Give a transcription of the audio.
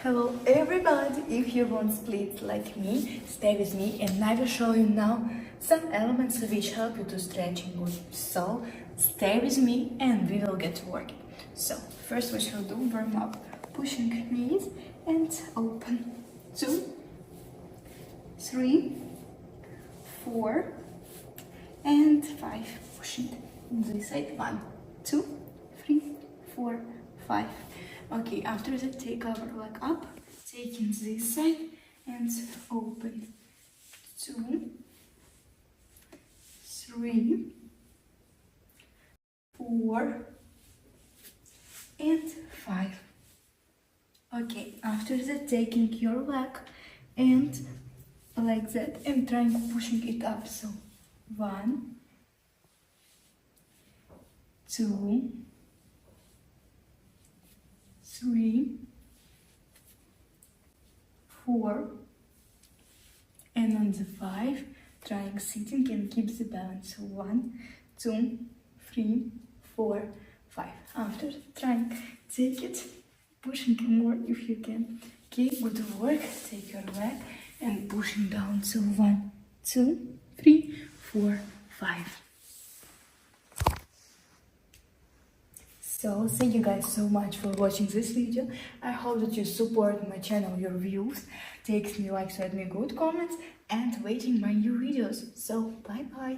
Hello everybody, if you want splits like me, stay with me and I will show you now some elements which help you to stretching good. So stay with me and we will get working. So first we shall do warm up, pushing knees and open. 2, 3, 4 and 5. Pushing this side. 1, 2, 3, 4, 5. Okay, after that, take our leg up, taking this side and open. 2, 3, 4 and 5. Okay, after that, taking your leg and like that and trying pushing it up. So 1, 2, 3, 4, and on the 5, trying sitting and keep the balance. So 1, 2, 3, 4, 5. After trying, take it, pushing more if you can. Okay, good work. Take your leg and pushing down. So 1, 2, 3, 4, 5. So thank you guys so much for watching this video. I hope that you support my channel, your views, takes me likes, write me good comments and waiting my new videos. So bye bye.